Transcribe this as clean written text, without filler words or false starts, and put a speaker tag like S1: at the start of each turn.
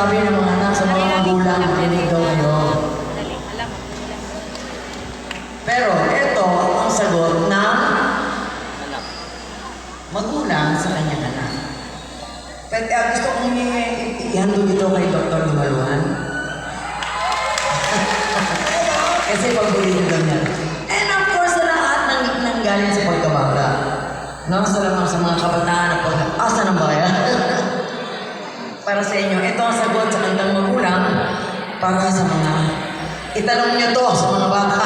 S1: sinasabi ng mga anak sa mga magulang, makinig daw kayo. Pero ito ang sagot ng magulang sa kanyang anak. Pero gusto kong ihandog ito kay Dr. Lumaluhan. Kasi paborito daw niya. And of course, sa lahat ng galing sa pagkabata. Salamat sa mga kabataan na pag-asa ng bayan. Para sa inyo, ito ang sagot sa kanilang magulang para sa mga, itanong niyo to sa mga bata.